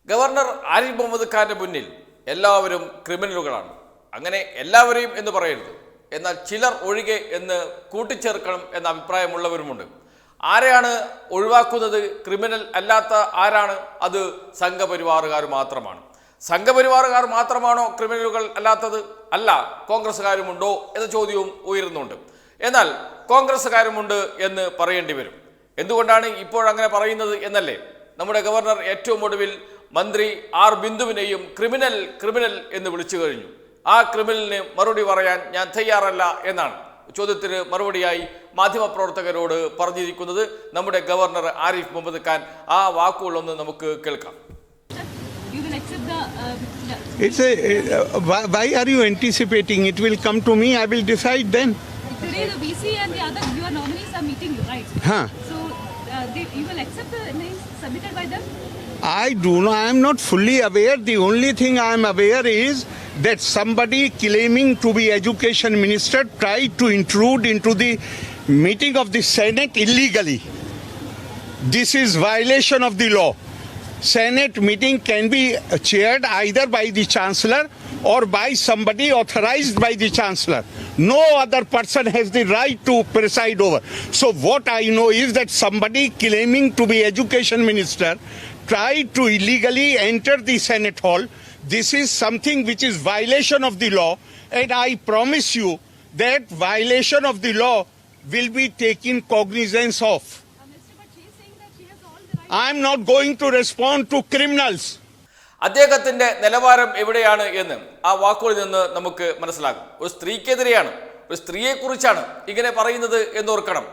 Governor Arif Muhammad ഖാന്റെ മുന്നിൽ എല്ലാവരും ക്രിമിനലുകളാണ്. അങ്ങനെ എല്ലാവരെയും എന്ന് പറയരുത്, എന്നാൽ ചിലർ ഒഴികെ എന്ന് കൂട്ടിച്ചേർക്കണം എന്ന അഭിപ്രായമുള്ളവരുമുണ്ട്. ആരെയാണ് ഒഴിവാക്കുന്നത്? ക്രിമിനൽ അല്ലാത്ത ആരാണ്? അത് സംഘപരിവാറുകാർ മാത്രമാണ്. സംഘപരിവാറുകാർ മാത്രമാണോ ക്രിമിനലുകൾ അല്ലാത്തത്? അല്ല, കോൺഗ്രസ്സുകാരുമുണ്ടോ എന്ന ചോദ്യവും ഉയരുന്നുണ്ട്. എന്നാൽ കോൺഗ്രസ്സുകാരുമുണ്ട് എന്ന് പറയേണ്ടി വരും. എന്തുകൊണ്ടാണ് ഇപ്പോഴങ്ങനെ പറയുന്നത് എന്നല്ലേ? നമ്മുടെ ഗവർണർ ഏറ്റവും ഒടുവിൽ മന്ത്രി ആർ ബിന്ദുവിനെയും ക്രിമിനൽ എന്ന് വിളിച്ചു കഴിഞ്ഞു. ആ ക്രിമിനലിന് മറുപടി പറയാൻ ഞാൻ തയ്യാറല്ല എന്നാണ് ചോദ്യത്തിന് മറുപടിയായി മാധ്യമപ്രവർത്തകരോട് പറഞ്ഞിരിക്കുന്നത് നമ്മുടെ ഗവർണർ ആരിഫ് മുഹമ്മദ് ഖാൻ. ആ വാക്കുകളൊന്ന് നമുക്ക് കേൾക്കാം. Why are you anticipating? It will come to me. I will decide then. Today the VC and the other your nominees are meeting you, right? Huh. So you will accept the names submitted by them? I do not. I am not fully aware. The only thing I am aware is that somebody claiming to be education minister tried to intrude into the meeting of the Senate illegally. This is violation of the law. Senate meeting can be chaired either by the Chancellor or by somebody authorized by the Chancellor. No other person has the right to preside over. So what I know is that somebody claiming to be education minister tried to illegally enter the Senate hall. This is something which is violation of the law, and I promise you that violation of the law will be taken cognizance of. I am not going to respond to criminals. അദ്ദേഹത്തിന്റെ നിലവാരം എവിടെയാണ് എന്ന് ആ വാക്കുകളിൽ നിന്ന് നമുക്ക് മനസ്സിലാകും. ഒരു സ്ത്രീക്കെതിരെയാണ്, ഒരു സ്ത്രീയെക്കുറിച്ചാണ് ഇങ്ങനെ പറയുന്നത് എന്നോർക്കണം.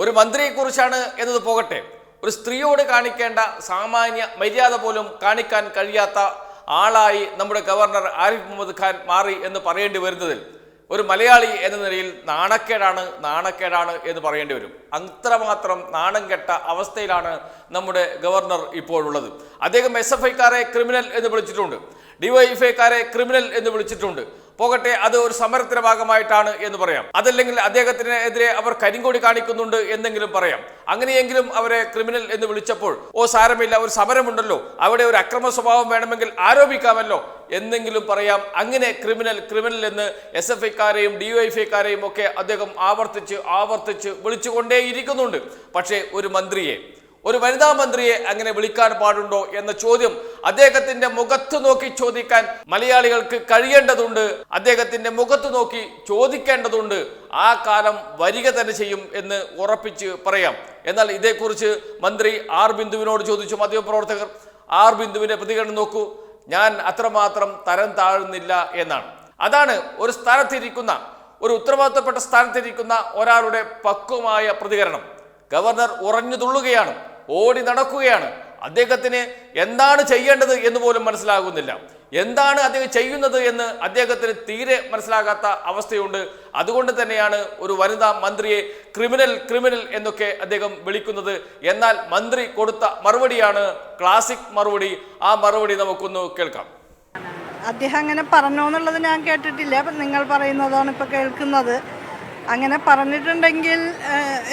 ഒരു മന്ത്രിയെക്കുറിച്ചാണ് എന്നത് പോകട്ടെ, ഒരു സ്ത്രീയോട് കാണിക്കേണ്ട സാമാന്യ മര്യാദ പോലും കാണിക്കാൻ കഴിയാത്ത ആളായി നമ്മുടെ ഗവർണർ ആരിഫ് മുഹമ്മദ് ഖാൻ മാറി എന്ന് പറയേണ്ടി വരുന്നതിൽ ഒരു മലയാളി എന്ന നിലയിൽ നാണക്കേടാണ് എന്ന് പറയേണ്ടി വരും. അത്രമാത്രം നാണം കെട്ട അവസ്ഥയിലാണ് നമ്മുടെ ഗവർണർ ഇപ്പോഴുള്ളത്. അദ്ദേഹം SFIക്കാരെ ക്രിമിനൽ എന്ന് വിളിച്ചിട്ടുണ്ട്, DYFIക്കാരെ ക്രിമിനൽ എന്ന് വിളിച്ചിട്ടുണ്ട്. പോകട്ടെ, അത് ഒരു സമരത്തിന്റെ ഭാഗമായിട്ടാണ് എന്ന് പറയാം. അതല്ലെങ്കിൽ അദ്ദേഹത്തിനെതിരെ അവർ കരിങ്കൊടി കാണിക്കുന്നുണ്ട് എന്നെങ്കിലും പറയാം. അങ്ങനെയെങ്കിലും അവരെ ക്രിമിനൽ എന്ന് വിളിച്ചപ്പോൾ സാരമില്ല, ഒരു സമരമുണ്ടല്ലോ, അവിടെ ഒരു അക്രമ സ്വഭാവം വേണമെങ്കിൽ ആരോപിക്കാമല്ലോ എന്നെങ്കിലും പറയാം. അങ്ങനെ ക്രിമിനൽ എന്ന് SFIക്കാരെയും DYFIക്കാരെയും ഒക്കെ അദ്ദേഹം ആവർത്തിച്ച് വിളിച്ചുകൊണ്ടേയിരിക്കുന്നുണ്ട്. പക്ഷേ ഒരു വനിതാ മന്ത്രിയെ അങ്ങനെ വിളിക്കാൻ പാടുണ്ടോ എന്ന ചോദ്യം അദ്ദേഹത്തിന്റെ മുഖത്ത് നോക്കി ചോദിക്കാൻ മലയാളികൾക്ക് കഴിയേണ്ടതുണ്ട്. അദ്ദേഹത്തിന്റെ മുഖത്ത് നോക്കി ചോദിക്കേണ്ടതുണ്ട്. ആ കാലം വരിക തന്നെ ചെയ്യും എന്ന് ഉറപ്പിച്ച് പറയാം. എന്നാൽ ഇതേക്കുറിച്ച് മന്ത്രി ആർ ബിന്ദുവിനോട് ചോദിച്ചു മാധ്യമപ്രവർത്തകർ. ആർ ബിന്ദുവിന്റെ പ്രതികരണം നോക്കൂ. ഞാൻ അത്രമാത്രം തരം താഴുന്നില്ല എന്നാണ്. അതാണ് ഒരു സ്ഥാനത്തിരിക്കുന്ന, ഒരു ഉത്തരവാദിത്തപ്പെട്ട സ്ഥാനത്തിരിക്കുന്ന ഒരാളുടെ പക്വമായ പ്രതികരണം. ഗവർണർ ഉറഞ്ഞു തുള്ളുകയാണ്, ഓടി നടക്കുകയാണ്. അദ്ദേഹത്തിന് എന്താണ് ചെയ്യേണ്ടത് എന്ന് പോലും മനസ്സിലാകുന്നില്ല. എന്താണ് അദ്ദേഹം ചെയ്യുന്നത് എന്ന് അദ്ദേഹത്തിന് തീരെ മനസ്സിലാകാത്ത അവസ്ഥയുണ്ട്. അതുകൊണ്ട് തന്നെയാണ് ഒരു വനിതാ മന്ത്രിയെ ക്രിമിനൽ എന്നൊക്കെ അദ്ദേഹം വിളിക്കുന്നത്. എന്നാൽ മന്ത്രി കൊടുത്ത മറുപടിയാണ് ക്ലാസിക് മറുപടി. ആ മറുപടി നമുക്കൊന്ന് കേൾക്കാം. അദ്ദേഹം അങ്ങനെ പറഞ്ഞോ എന്നുള്ളത് ഞാൻ കേട്ടിട്ടില്ല. നിങ്ങൾ പറയുന്നതാണ് ഇപ്പോൾ കേൾക്കുന്നത്. അങ്ങനെ പറഞ്ഞിട്ടുണ്ടെങ്കിൽ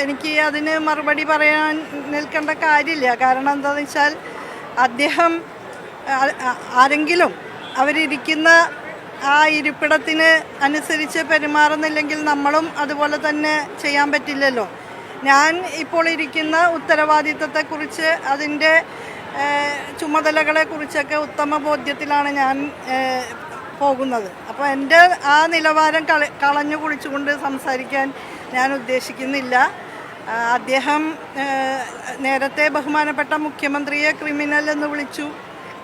എനിക്ക് അതിന് മറുപടി പറയാൻ നിൽക്കേണ്ട കാര്യമില്ല. കാരണം എന്താണെന്ന് വെച്ചാൽ അദ്ദേഹം ആരെങ്കിലും അവരിയ്ക്കുന്ന ആ ഇരിപ്പിടത്തിന് അനുസരിച്ച് പെരുമാറുന്നില്ലെങ്കിൽ നമ്മളും അതുപോലെ തന്നെ ചെയ്യാൻ പറ്റില്ലല്ലോ. ഞാൻ ഇപ്പോൾ ഇരിക്കുന്ന ഉത്തരവാദിത്തത്തെക്കുറിച്ച്, അതിൻ്റെ ചുമതലകളെക്കുറിച്ചൊക്കെ ഉത്തമ ബോധ്യത്തിലാണ് ഞാൻ പോകുന്നത്. അപ്പോൾ എൻ്റെ ആ നിലവാരം കളഞ്ഞു കുളിച്ചുകൊണ്ട് സംസാരിക്കാൻ ഞാൻ ഉദ്ദേശിക്കുന്നില്ല. അദ്ദേഹം നേരത്തെ ബഹുമാനപ്പെട്ട മുഖ്യമന്ത്രിയെ ക്രിമിനൽ എന്ന് വിളിച്ചു.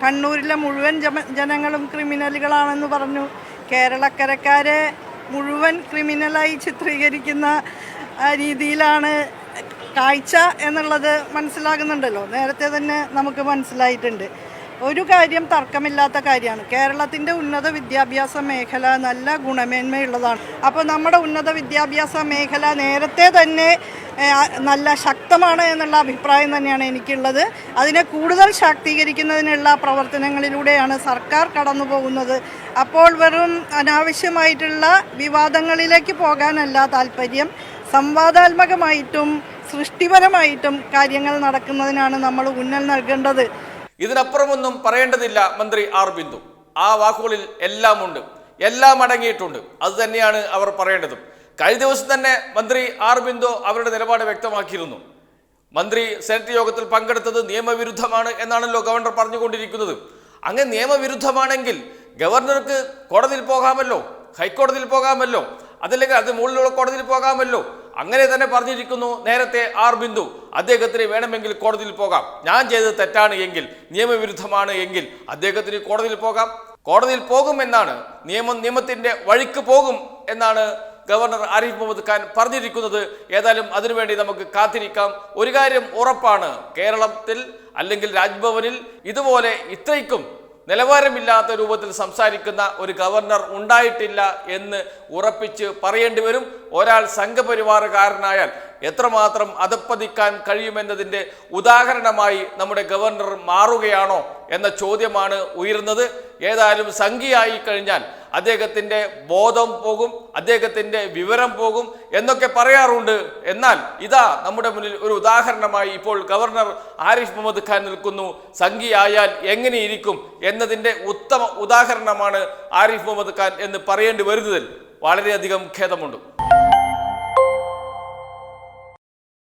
കണ്ണൂരിലെ മുഴുവൻ ജനങ്ങളും ക്രിമിനലുകളാണെന്ന് പറഞ്ഞു. കേരളക്കരക്കാരെ മുഴുവൻ ക്രിമിനലായി ചിത്രീകരിക്കുന്ന രീതിയിലാണ് കാഴ്ച എന്നുള്ളത് മനസ്സിലാകുന്നുണ്ടല്ലോ. നേരത്തെ തന്നെ നമുക്ക് മനസ്സിലായിട്ടുണ്ട്. ഒരു കാര്യം തർക്കമില്ലാത്ത കാര്യമാണ്, കേരളത്തിൻ്റെ ഉന്നത വിദ്യാഭ്യാസ മേഖല നല്ല ഗുണമേന്മയുള്ളതാണ്. അപ്പോൾ നമ്മുടെ ഉന്നത വിദ്യാഭ്യാസ മേഖല നേരത്തെ തന്നെ നല്ല ശക്തമാണ് എന്നുള്ള അഭിപ്രായം തന്നെയാണ് എനിക്കുള്ളത്. അതിനെ കൂടുതൽ ശാക്തീകരിക്കുന്നതിനുള്ള പ്രവർത്തനങ്ങളിലൂടെയാണ് സർക്കാർ കടന്നു പോകുന്നത്. അപ്പോൾ വെറും അനാവശ്യമായിട്ടുള്ള വിവാദങ്ങളിലേക്ക് പോകാനല്ല താല്പര്യം, സംവാദാത്മകമായിട്ടും സൃഷ്ടിപരമായിട്ടും കാര്യങ്ങൾ നടക്കുന്നതിനാണ് നമ്മൾ ഊന്നൽ നൽകേണ്ടത്. ഇതിനപ്പുറമൊന്നും പറയേണ്ടതില്ല മന്ത്രി ആർ ബിന്ദു. ആ വാക്കുകളിൽ എല്ലാം ഉണ്ട്, എല്ലാം അടങ്ങിയിട്ടുണ്ട്. അത് തന്നെയാണ് അവർ പറയേണ്ടതും. കഴിഞ്ഞ ദിവസം തന്നെ മന്ത്രി ആർ ബിന്ദു അവരുടെ നിലപാട് വ്യക്തമാക്കിയിരുന്നു. മന്ത്രി സെനറ്റ് യോഗത്തിൽ പങ്കെടുത്തത് നിയമവിരുദ്ധമാണ് എന്നാണല്ലോ ഗവർണർ പറഞ്ഞുകൊണ്ടിരിക്കുന്നത്. അങ്ങനെ നിയമവിരുദ്ധമാണെങ്കിൽ ഗവർണർക്ക് കോടതിയിൽ പോകാമല്ലോ, ഹൈക്കോടതിയിൽ പോകാമല്ലോ, അതല്ലെങ്കിൽ അത് മുകളിലുള്ള കോടതിയിൽ പോകാമല്ലോ. അങ്ങനെ തന്നെ പറഞ്ഞിരിക്കുന്നു നേരത്തെ ആർ ബിന്ദു. അദ്ദേഹത്തിന് വേണമെങ്കിൽ കോടതിയിൽ പോകാം. ഞാൻ ചെയ്തത് തെറ്റാണ് എങ്കിൽ, നിയമവിരുദ്ധമാണ് എങ്കിൽ അദ്ദേഹത്തിന് കോടതിയിൽ പോകാം. കോടതിയിൽ പോകുമെന്നാണ് നിയമത്തിന്റെ വഴിക്ക് പോകും എന്നാണ് ഗവർണർ ആരിഫ് മുഹമ്മദ് ഖാൻ പറഞ്ഞിരിക്കുന്നത്. ഏതായാലും അതിനുവേണ്ടി നമുക്ക് കാത്തിരിക്കാം. ഒരു കാര്യം ഉറപ്പാണ്, കേരളത്തിൽ അല്ലെങ്കിൽ രാജ്ഭവനിൽ ഇതുപോലെ ഇത്രയ്ക്കും നിലവാരമില്ലാത്ത രൂപത്തിൽ സംസാരിക്കുന്ന ഒരു ഗവർണർ ഉണ്ടായിട്ടില്ല എന്ന് ഉറപ്പിച്ച് പറയേണ്ടി വരും. ഒരാൾ സംഘപരിവാരകാരനായാൽ എത്രമാത്രം അധപ്പതിക്കാൻ കഴിയുമെന്നതിൻ്റെ ഉദാഹരണമായി നമ്മുടെ ഗവർണർ മാറുകയാണോ എന്ന ചോദ്യമാണ് ഉയരുന്നത്. ഏതായാലും സംഘിയായി കഴിഞ്ഞാൽ അദ്ദേഹത്തിൻ്റെ ബോധം പോകും, അദ്ദേഹത്തിൻ്റെ വിവരം പോകും എന്നൊക്കെ പറയാറുണ്ട്. എന്നാൽ ഇതാ നമ്മുടെ മുന്നിൽ ഒരു ഉദാഹരണമായി ഇപ്പോൾ ഗവർണർ ആരിഫ് മുഹമ്മദ് ഖാൻ നിൽക്കുന്നു. സംഘിയായാൽ എങ്ങനെയിരിക്കും എന്നതിൻ്റെ ഉത്തമ ഉദാഹരണമാണ് ആരിഫ് മുഹമ്മദ് ഖാൻ എന്ന് പറയേണ്ടി വരുന്നതിൽ വളരെയധികം ഖേദമുണ്ട്.